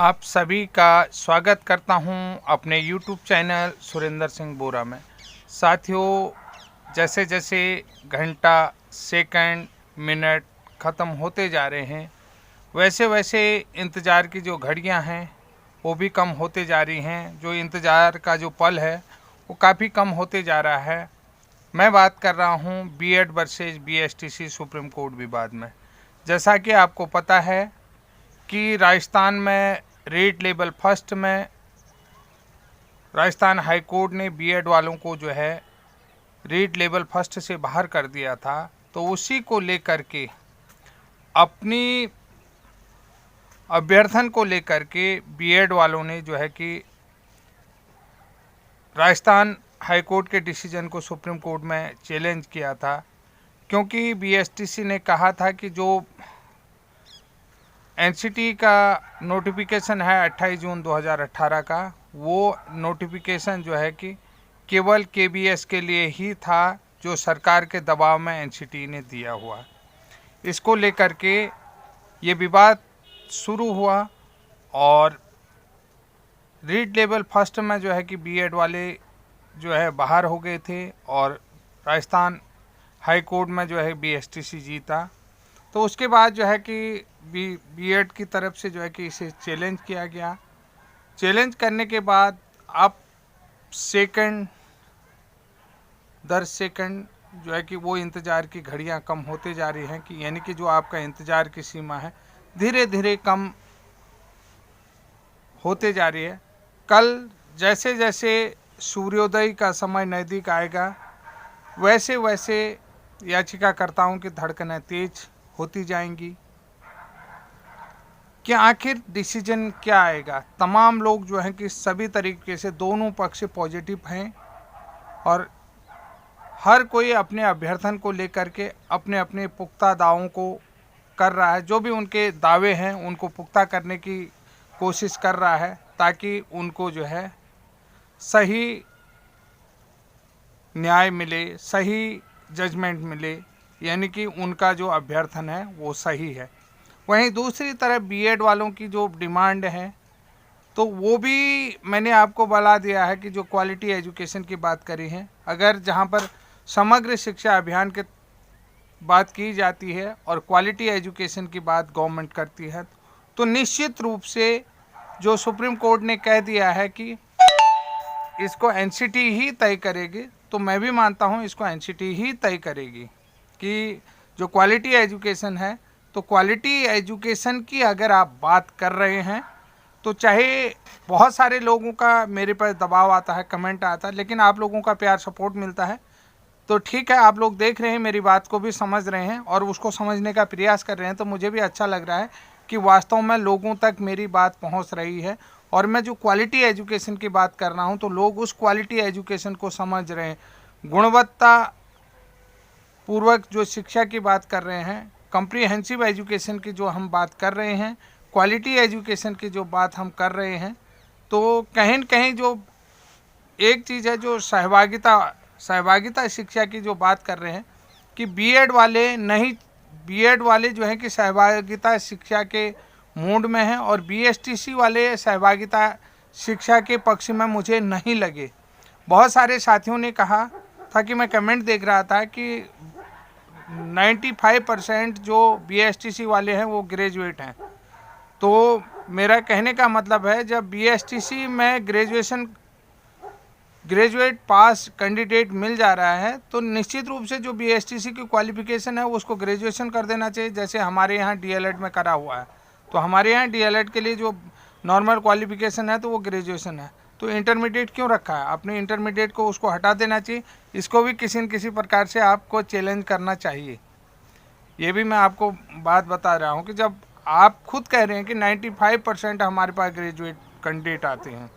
आप सभी का स्वागत करता हूं अपने YouTube चैनल सुरेंद्र सिंह बोरा में। साथियों, जैसे जैसे घंटा, सेकंड, मिनट ख़त्म होते जा रहे हैं, वैसे वैसे इंतज़ार की जो घड़ियां हैं वो भी कम होते जा रही हैं। जो इंतज़ार का जो पल है वो काफ़ी कम होते जा रहा है। मैं बात कर रहा हूं B Ed versus BSTC supreme court विवाद में। जैसा कि आपको पता है कि राजस्थान में रेट लेवल फर्स्ट में राजस्थान हाई कोर्ट ने बीएड वालों को जो है रेट लेवल फर्स्ट से बाहर कर दिया था। तो उसी को लेकर के अपनी अभ्यर्थन को लेकर के बीएड वालों ने जो है कि राजस्थान हाई कोर्ट के डिसीजन को सुप्रीम कोर्ट में चैलेंज किया था, क्योंकि बीएसटीसी ने कहा था कि जो एनसीटी का नोटिफिकेशन है 28 जून 2018 का, वो नोटिफिकेशन जो है कि केवल केबीएस के लिए ही था, जो सरकार के दबाव में एनसीटी ने दिया हुआ। इसको लेकर के ये विवाद शुरू हुआ और रीड लेवल फर्स्ट में जो है कि बीएड वाले जो है बाहर हो गए थे और राजस्थान हाई कोर्ट में जो है बीएसटीसी जीता। तो उसके बाद जो है कि बीएड की तरफ से जो है कि इसे चैलेंज किया गया। चैलेंज करने के बाद अब सेकंड दर सेकंड जो है कि वो इंतज़ार की घड़ियां कम होते जा रही हैं, कि यानी कि जो आपका इंतज़ार की सीमा है धीरे धीरे कम होते जा रही है। कल जैसे जैसे सूर्योदय का समय नज़दीक आएगा, वैसे वैसे याचिकाकर्ताओं की धड़कनें तेज होती जाएंगी कि आखिर डिसीजन क्या आएगा। तमाम लोग जो हैं कि सभी तरीके से दोनों पक्ष पॉजिटिव हैं और हर कोई अपने अभ्यर्थन को लेकर के अपने अपने पुख्ता दावों को कर रहा है। जो भी उनके दावे हैं उनको पुख्ता करने की कोशिश कर रहा है, ताकि उनको जो है सही न्याय मिले, सही जजमेंट मिले, यानी कि उनका जो अभ्यर्थन है वो सही है। वहीं दूसरी तरफ बीएड वालों की जो डिमांड है, तो वो भी मैंने आपको बता दिया है कि जो क्वालिटी एजुकेशन की बात करी है, अगर जहाँ पर समग्र शिक्षा अभियान के बात की जाती है और क्वालिटी एजुकेशन की बात गवर्नमेंट करती है, तो निश्चित रूप से जो सुप्रीम कोर्ट ने कह दिया है कि इसको एनसीटी ही तय करेगी, तो मैं भी मानता हूँ इसको एनसीटी ही तय करेगी कि जो क्वालिटी एजुकेशन है, तो क्वालिटी एजुकेशन की अगर आप बात कर रहे हैं तो चाहे बहुत सारे लोगों का मेरे पर दबाव आता है, कमेंट आता है, लेकिन आप लोगों का प्यार सपोर्ट मिलता है। तो ठीक है, आप लोग देख रहे हैं, मेरी बात को भी समझ रहे हैं और उसको समझने का प्रयास कर रहे हैं, तो मुझे भी अच्छा लग रहा है कि वास्तव में लोगों तक मेरी बात पहुंच रही है। और मैं जो क्वालिटी एजुकेशन की बात कर रहा हूं, तो लोग उस क्वालिटी एजुकेशन को समझ रहे हैं, गुणवत्ता पूर्वक जो शिक्षा की बात कर रहे हैं, कम्प्रीहेंसिव एजुकेशन की जो हम बात कर रहे हैं, क्वालिटी एजुकेशन की जो बात हम कर रहे हैं, तो कहीं न कहीं जो एक चीज़ है जो सहभागिता शिक्षा की जो बात कर रहे हैं कि बीएड वाले नहीं, बीएड वाले जो हैं कि सहभागिता शिक्षा के मूड में हैं और बीएसटीसी वाले सहभागिता शिक्षा के पक्ष में मुझे नहीं लगे। बहुत सारे साथियों ने कहा था कि मैं कमेंट देख रहा था कि 95% जो बीएसटीसी वाले हैं वो ग्रेजुएट हैं। तो मेरा कहने का मतलब है, जब बीएसटीसी में ग्रेजुएट पास कैंडिडेट मिल जा रहा है, तो निश्चित रूप से जो बीएसटीसी की क्वालिफिकेशन है उसको ग्रेजुएशन कर देना चाहिए, जैसे हमारे यहाँ डीएलएड में करा हुआ है। तो हमारे यहाँ डीएलएड के लिए जो नॉर्मल क्वालिफिकेशन है तो वो ग्रेजुएशन है, तो इंटरमीडिएट क्यों रखा है? अपने इंटरमीडिएट को उसको हटा देना चाहिए। इसको भी किसी न किसी प्रकार से आपको चैलेंज करना चाहिए। ये भी मैं आपको बात बता रहा हूँ कि जब आप खुद कह रहे हैं कि 95% हमारे पास ग्रेजुएट कैंडिडेट आते हैं,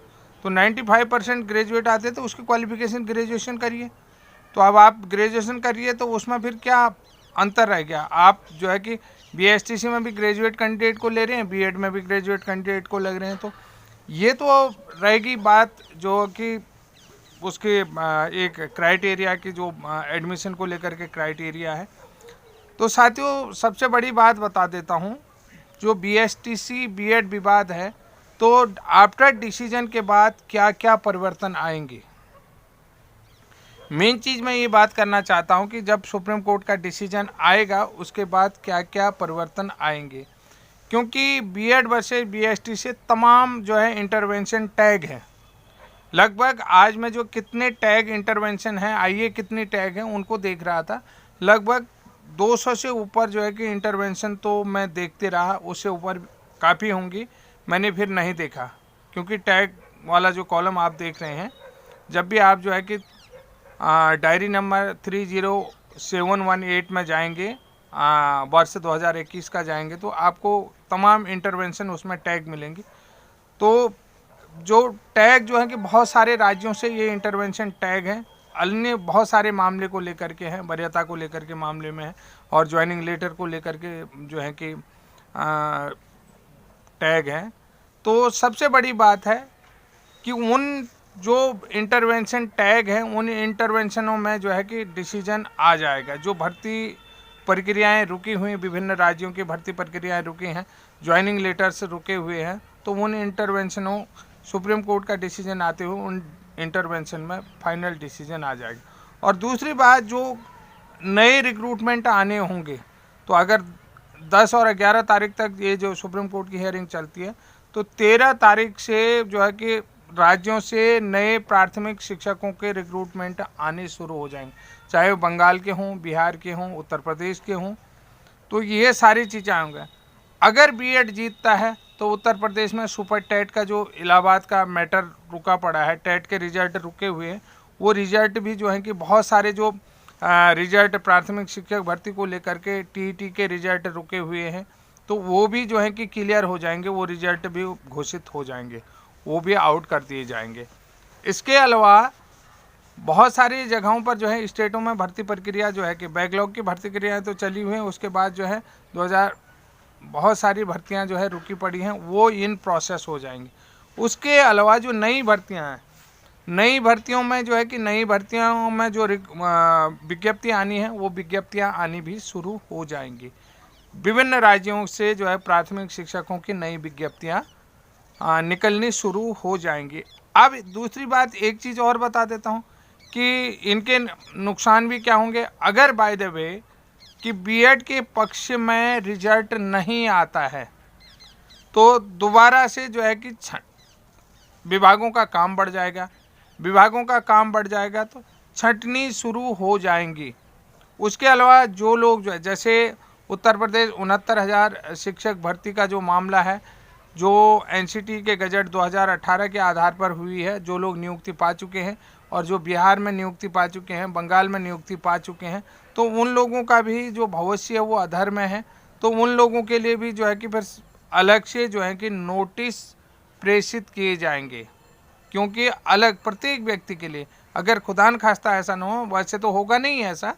तो 95% ग्रेजुएट आते हैं तो उसकी क्वालिफिकेशन ग्रेजुएशन करिए। तो अब आप ग्रेजुएशन करिए, तो उसमें फिर क्या अंतर रह गया? आप जो है कि बीएसटीसी में भी ग्रेजुएट कैंडिडेट को ले रहे हैं, बीएड में भी ग्रेजुएट कैंडिडेट को लग रहे हैं, तो ये तो रहेगी बात जो कि उसके एक क्राइटेरिया की, जो एडमिशन को लेकर के क्राइटेरिया है। तो साथियों, सबसे बड़ी बात बता देता हूँ, जो बीएसटीसी बीएड विवाद है, तो तो आफ्टर डिसीजन के बाद क्या क्या परिवर्तन आएंगे। मेन चीज़ मैं ये बात करना चाहता हूँ कि जब सुप्रीम कोर्ट का डिसीजन आएगा उसके बाद क्या क्या परिवर्तन आएंगे, क्योंकि बीएड वर्सेस बीएसटी से तमाम जो है इंटरवेंशन टैग हैं। लगभग आज मैं जो कितने टैग इंटरवेंशन हैं, आइए कितनी टैग हैं उनको देख रहा था, लगभग 200 से ऊपर जो है कि इंटरवेंशन तो मैं देखते रहा, उससे ऊपर काफ़ी होंगी, मैंने फिर नहीं देखा। क्योंकि टैग वाला जो कॉलम आप देख रहे हैं, जब भी आप जो है कि डायरी नंबर 30718 में जाएंगे, वर्ष 2021 का जाएंगे, तो आपको तमाम इंटरवेंशन उसमें टैग मिलेंगे। तो जो टैग जो है कि बहुत सारे राज्यों से ये इंटरवेंशन टैग हैं, अन्य बहुत सारे मामले को लेकर के हैं, वरीयता को लेकर के मामले में है, और ज्वाइनिंग लेटर को लेकर के जो है कि टैग हैं। तो सबसे बड़ी बात है कि उन जो इंटरवेंशन टैग हैं उन इंटरवेंशनों में जो है कि डिसीजन आ जाएगा। जो भर्ती प्रक्रियाएं रुकी हुई, विभिन्न राज्यों की भर्ती प्रक्रियाएं रुकी हैं, ज्वाइनिंग लेटर्स रुके हुए हैं, तो उन इंटरवेंशनों सुप्रीम कोर्ट का डिसीजन आते हुए उन इंटरवेंशन में फाइनल डिसीजन आ जाएगा। और दूसरी बात, जो नए रिक्रूटमेंट आने होंगे, तो अगर 10 और 11 तारीख तक ये जो सुप्रीम कोर्ट की हियरिंग चलती है, तो 13 तारीख से जो है कि राज्यों से नए प्राथमिक शिक्षकों के रिक्रूटमेंट आने शुरू हो जाएंगे, चाहे वो बंगाल के हों, बिहार के हों, उत्तर प्रदेश के हों। तो ये सारी चीज़ें आएंगे। अगर बीएड जीतता है तो उत्तर प्रदेश में सुपर टेट का जो इलाहाबाद का मैटर रुका पड़ा है, टेट के रिजल्ट रुके हुए हैं, वो रिजल्ट भी जो है कि बहुत सारे जो रिजल्ट प्राथमिक शिक्षक भर्ती को लेकर के टीईटी के रिजल्ट रुके हुए हैं, तो वो भी जो है कि क्लियर हो जाएंगे, वो रिजल्ट भी घोषित हो जाएंगे, वो भी आउट कर दिए जाएंगे। इसके अलावा बहुत सारी जगहों पर जो है स्टेटों में भर्ती प्रक्रिया जो है कि बैकलॉग की भर्ती प्रक्रियाएँ तो चली हुई हैं, उसके बाद जो है 2000 बहुत सारी भर्तियां जो है रुकी पड़ी हैं, वो इन प्रोसेस हो जाएंगी। उसके अलावा जो नई भर्तियां हैं, नई भर्तियों में जो है कि नई भर्तियों में जो विज्ञप्तियाँ आनी है, वो विज्ञप्तियाँ आनी भी शुरू हो जाएंगी। विभिन्न राज्यों से जो है प्राथमिक शिक्षकों की नई विज्ञप्तियाँ निकलनी शुरू हो जाएंगी। अब दूसरी बात, एक चीज़ और बता देता हूँ कि इनके नुकसान भी क्या होंगे। अगर बाय द वे कि बीएड के पक्ष में रिजल्ट नहीं आता है, तो दोबारा से जो है कि विभागों का काम बढ़ जाएगा, विभागों का काम बढ़ जाएगा तो छंटनी शुरू हो जाएंगी। उसके अलावा जो लोग जो है, जैसे उत्तर प्रदेश 69,000 शिक्षक भर्ती का जो मामला है, जो एनसीटी के गजट 2018 के आधार पर हुई है, जो लोग नियुक्ति पा चुके हैं और जो बिहार में नियुक्ति पा चुके हैं, बंगाल में नियुक्ति पा चुके हैं, तो उन लोगों का भी जो भविष्य है वो अधर में है। तो उन लोगों के लिए भी जो है कि फिर अलग से जो है कि नोटिस प्रेषित किए जाएंगे, क्योंकि अलग प्रत्येक व्यक्ति के लिए, अगर खुदा न खास्ता ऐसा न हो, वैसे तो होगा नहीं ऐसा,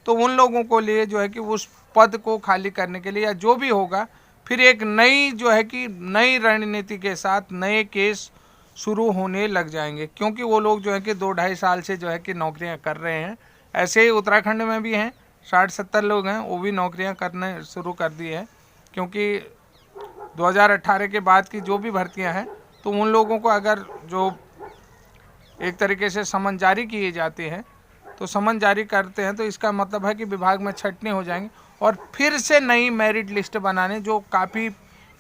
तो उन लोगों को लिए जो है कि उस पद को खाली करने के लिए या जो भी होगा, फिर एक नई जो है कि नई रणनीति के साथ नए केस शुरू होने लग जाएंगे, क्योंकि वो लोग जो है कि 2-2.5 साल से जो है कि नौकरियां कर रहे हैं। ऐसे ही उत्तराखंड में भी हैं, 60-70 लोग हैं, वो भी नौकरियां करने शुरू कर दी है, क्योंकि 2018 के बाद की जो भी भर्तियां हैं, तो उन लोगों को अगर जो एक तरीके से समन जारी किए जाते हैं, तो समन जारी करते हैं, तो इसका मतलब है कि विभाग में छंटनी हो जाएंगे और फिर से नई मेरिट लिस्ट बनाने, जो काफ़ी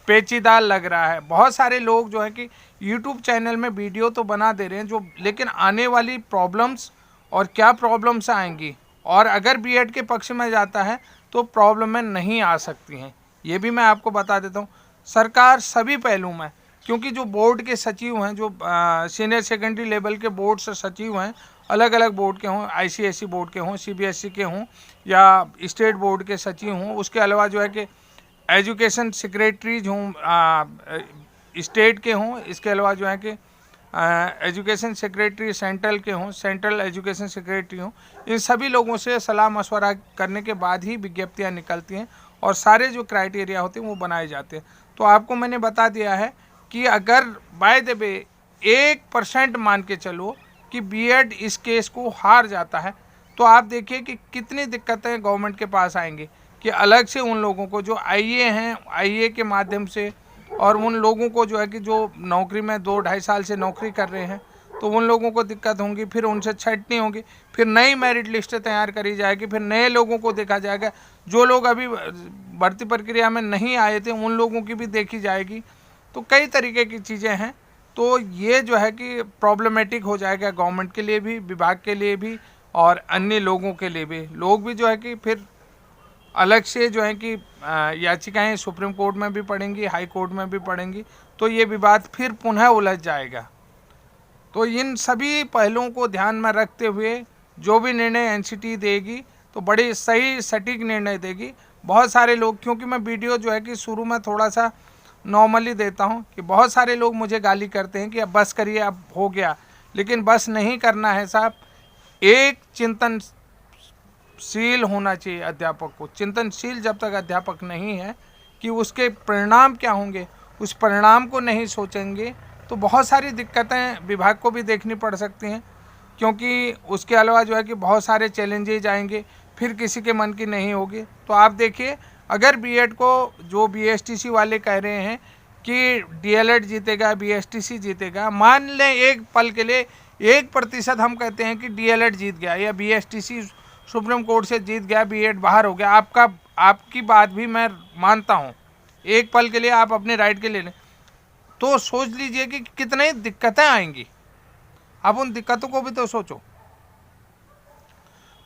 पेचीदा लग रहा है। बहुत सारे लोग जो है कि यूट्यूब चैनल में वीडियो तो बना दे रहे हैं, जो लेकिन आने वाली प्रॉब्लम्स और क्या प्रॉब्लम्स आएंगी, और अगर बीएड के पक्ष में जाता है तो प्रॉब्लम में नहीं आ सकती हैं, ये भी मैं आपको बता देता हूँ। सरकार सभी पहलू में, क्योंकि जो बोर्ड के सचिव हैं, जो सीनियर सेकेंडरी लेवल के बोर्ड से सचिव हैं, अलग अलग बोर्ड के हों, आईसीएसई बोर्ड के हों, सीबीएसई के हों या स्टेट बोर्ड के सचिव हों, उसके अलावा जो है कि एजुकेशन सेक्रेटरीज हों, स्टेट के हों, इसके अलावा जो है कि एजुकेशन सेक्रेटरी सेंट्रल के हों, सेंट्रल एजुकेशन सेक्रेटरी हों, इन सभी लोगों से सलाह मशवरा करने के बाद ही विज्ञप्तियाँ निकलती हैं और सारे जो क्राइटेरिया होते हैं वो बनाए जाते हैं। तो आपको मैंने बता दिया है कि अगर बाय द वे 1% मान के चलो कि बीएड इस केस को हार जाता है, तो आप देखिए कि कितनी दिक्कतें गवर्नमेंट के पास आएंगी, कि अलग से उन लोगों को जो आईए हैं, आईए के माध्यम से और उन लोगों को जो है कि जो नौकरी में 2-2.5 साल से नौकरी कर रहे हैं तो उन लोगों को दिक्कत होंगी, फिर उनसे छटनी होगी, फिर नई मेरिट लिस्ट तैयार करी जाएगी, फिर नए लोगों को देखा जाएगा, जो लोग अभी भर्ती प्रक्रिया में नहीं आए थे उन लोगों की भी देखी जाएगी। तो कई तरीके की चीज़ें हैं। तो ये जो है कि प्रॉब्लमेटिक हो जाएगा गवर्नमेंट के लिए भी, विभाग के लिए भी और अन्य लोगों के लिए भी। लोग भी जो है कि फिर अलग से जो है कि याचिकाएं सुप्रीम कोर्ट में भी पड़ेंगी, हाई कोर्ट में भी पड़ेंगी, तो ये विवाद फिर पुनः उलझ जाएगा। तो इन सभी पहलुओं को ध्यान में रखते हुए जो भी निर्णय एनसीटी देगी तो बड़ी सही सटीक निर्णय देगी। बहुत सारे लोग, क्योंकि मैं वीडियो जो है कि शुरू में थोड़ा सा नॉर्मली देता हूं कि बहुत सारे लोग मुझे गाली करते हैं कि अब बस करिए, अब हो गया, लेकिन बस नहीं करना है साहब। एक चिंतनशील होना चाहिए अध्यापक को। चिंतनशील जब तक अध्यापक नहीं है कि उसके परिणाम क्या होंगे, उस परिणाम को नहीं सोचेंगे तो बहुत सारी दिक्कतें विभाग को भी देखनी पड़ सकती हैं। क्योंकि उसके अलावा जो है कि बहुत सारे चैलेंजेज आएंगे, फिर किसी के मन की नहीं होगी। तो आप देखिए, अगर बीएड को जो बीएसटीसी वाले कह रहे हैं कि डीएलएड जीतेगा, बीएसटीसी जीतेगा, मान लें एक पल के लिए 1% हम कहते हैं कि डीएलएड जीत गया या बीएसटीसी सुप्रीम कोर्ट से जीत गया, बीएड बाहर हो गया, आपकी बात भी मैं मानता हूँ, एक पल के लिए आप अपने राइट के लिए लें, तो सोच लीजिए कि कितनी दिक्कतें आएंगी। अब उन दिक्कतों को भी तो सोचो।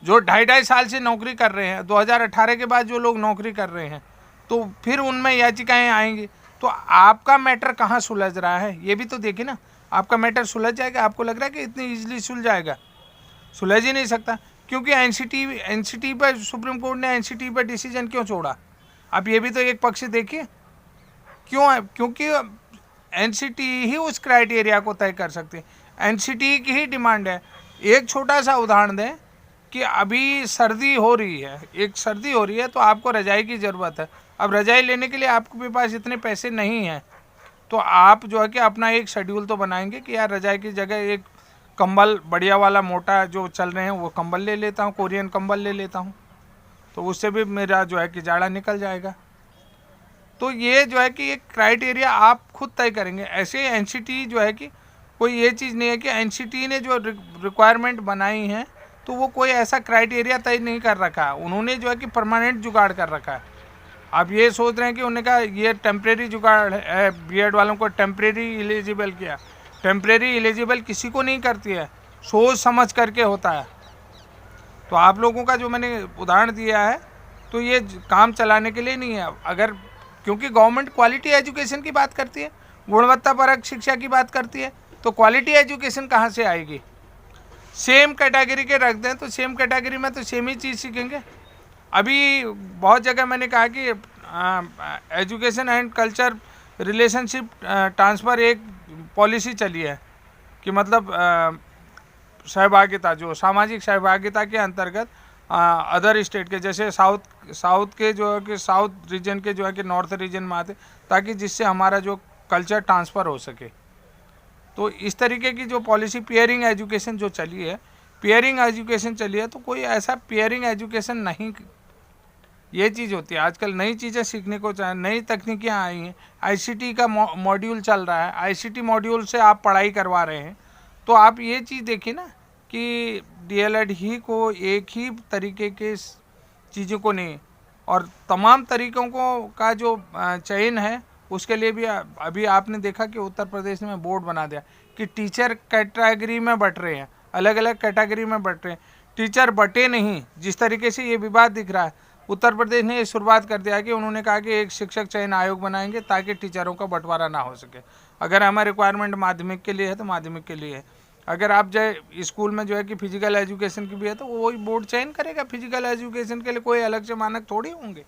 जो 2.5 साल से नौकरी कर रहे हैं, 2018 के बाद जो लोग नौकरी कर रहे हैं, तो फिर उनमें याचिकाएं आएंगी, तो आपका मैटर कहाँ सुलझ रहा है ये भी तो देखिए ना। आपका मैटर सुलझ जाएगा? आपको लग रहा है कि इतनी ईजिली सुलझ जाएगा? सुलझ ही नहीं सकता, क्योंकि एनसीटी पर सुप्रीम कोर्ट ने एनसीटी पर डिसीजन क्यों छोड़ा? अब ये भी तो एक पक्ष देखिए क्यों है, क्योंकि एनसीटी ही उस क्राइटेरिया को तय कर सकती है, एनसीटी की ही डिमांड है। एक छोटा सा उदाहरण दें कि अभी सर्दी हो रही है, एक सर्दी हो रही है तो आपको रजाई की ज़रूरत है। अब रजाई लेने के लिए आपके पास इतने पैसे नहीं हैं, तो आप जो है कि अपना एक शेड्यूल तो बनाएंगे कि यार रजाई की जगह एक कंबल बढ़िया वाला मोटा जो चल रहे हैं वो कंबल ले लेता हूँ, कोरियन कंबल ले लेता हूँ, तो उससे भी मेरा जो है कि जाड़ा निकल जाएगा। तो ये जो है कि एक क्राइटेरिया आप खुद तय करेंगे। ऐसे एनसीटी जो है कि कोई ये चीज़ नहीं है कि एनसीटी ने जो रिक्वायरमेंट बनाई है तो वो कोई ऐसा क्राइटेरिया तय नहीं कर रखा है, उन्होंने जो है कि परमानेंट जुगाड़ कर रखा है। आप ये सोच रहे हैं कि उन्होंने कहा ये टेम्प्रेरी जुगाड़ है, बीएड वालों को टेम्प्रेरी एलिजिबल किया। टेम्प्रेरी एलिजिबल किसी को नहीं करती है, सोच समझ करके होता है। तो आप लोगों का जो मैंने उदाहरण दिया है तो ये काम चलाने के लिए नहीं है। अगर, क्योंकि गवर्नमेंट क्वालिटी एजुकेशन की बात करती है, गुणवत्तापरक शिक्षा की बात करती है, तो क्वालिटी एजुकेशन कहाँ से आएगी? सेम कैटेगरी के रख दें तो सेम कैटेगरी में तो सेम ही चीज़ सीखेंगे। अभी बहुत जगह मैंने कहा कि education and culture relationship transfer एक पॉलिसी चली है कि मतलब सहभागिता, जो सामाजिक सहभागिता के अंतर्गत अदर स्टेट के, जैसे साउथ के जो है कि साउथ रीजन के जो है कि नॉर्थ रीजन में आते, ताकि जिससे हमारा जो कल्चर ट्रांसफ़र हो सके। तो इस तरीके की जो पॉलिसी पियरिंग एजुकेशन जो चली है, पियरिंग एजुकेशन चली है, तो कोई ऐसा पियरिंग एजुकेशन नहीं, ये चीज़ होती है। आजकल नई चीज़ें सीखने को चाहे, नई तकनीकियाँ आई हैं, आईसीटी का मॉड्यूल चल रहा है, आईसीटी मॉड्यूल से आप पढ़ाई करवा रहे हैं, तो आप ये चीज़ देखिए ना कि डीएलएड ही को एक ही तरीके के चीज़ों को नहीं, और तमाम तरीक़ों को का जो चयन है उसके लिए भी अभी आपने देखा कि उत्तर प्रदेश में बोर्ड बना दिया कि टीचर कैटेगरी में बट रहे हैं, अलग अलग कैटेगरी में बट रहे हैं, टीचर बटे नहीं। जिस तरीके से ये विवाद दिख रहा है, उत्तर प्रदेश ने ये शुरुआत कर दिया कि उन्होंने कहा कि एक शिक्षक चयन आयोग बनाएंगे ताकि टीचरों का बंटवारा ना हो सके। अगर हमें रिक्वायरमेंट माध्यमिक के लिए है तो माध्यमिक के लिए है, अगर आप जो स्कूल में जो है कि फिजिकल एजुकेशन की भी है तो वही बोर्ड चयन करेगा। फिजिकल एजुकेशन के लिए कोई अलग से मानक थोड़ी होंगे।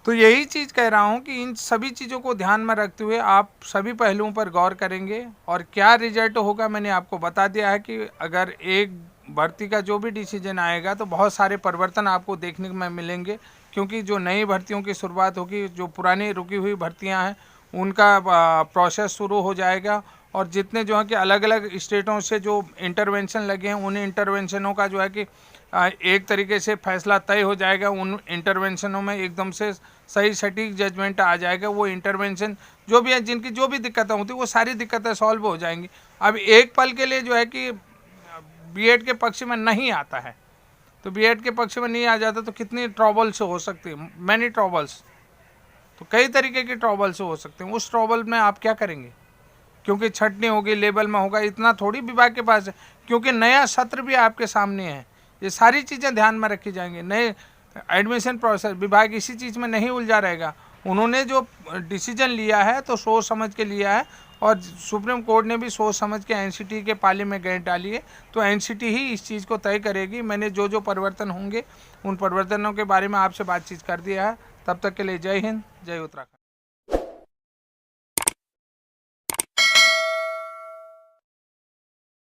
तो यही चीज़ कह रहा हूँ कि इन सभी चीज़ों को ध्यान में रखते हुए आप सभी पहलुओं पर गौर करेंगे, और क्या रिजल्ट होगा मैंने आपको बता दिया है कि अगर एक भर्ती का जो भी डिसीजन आएगा तो बहुत सारे परिवर्तन आपको देखने में मिलेंगे, क्योंकि जो नई भर्तियों की शुरुआत होगी, जो पुरानी रुकी हुई भर्तियां हैं उनका प्रोसेस शुरू हो जाएगा, और जितने जो है कि अलग अलग स्टेटों से जो इंटरवेंशन लगे हैं उन इंटरवेंशनों का जो है कि एक तरीके से फैसला तय हो जाएगा। उन इंटरवेंशनों में एकदम से सही सटीक जजमेंट आ जाएगा। वो इंटरवेंशन जो भी है, जिनकी जो भी दिक्कतें होती वो सारी दिक्कतें सॉल्व हो जाएंगी। अब एक पल के लिए जो है कि बीएड के पक्ष में नहीं आता है, तो बीएड के पक्ष में नहीं आ जाता तो कितनी ट्रबल्स हो सकती है, मैनी ट्रबल्स, तो कई तरीके की ट्रबल्स हो सकते हैं। उस ट्रबल में आप क्या करेंगे, क्योंकि छटनी होगी, लेबल में होगा, इतना थोड़ी विभाग के पास है, क्योंकि नया सत्र भी आपके सामने है। ये सारी चीज़ें ध्यान में रखी जाएंगी। नए एडमिशन प्रोसेस, विभाग इसी चीज़ में नहीं उलझा रहेगा। उन्होंने जो डिसीजन लिया है तो सोच समझ के लिया है, और सुप्रीम कोर्ट ने भी सोच समझ के एनसीटी के पाले में गेंद डाली है, तो एनसीटी ही इस चीज़ को तय करेगी। मैंने जो परिवर्तन होंगे उन परिवर्तनों के बारे में आपसे बातचीत कर दिया है। तब तक के लिए जय हिंद, जय उत्तराखंड।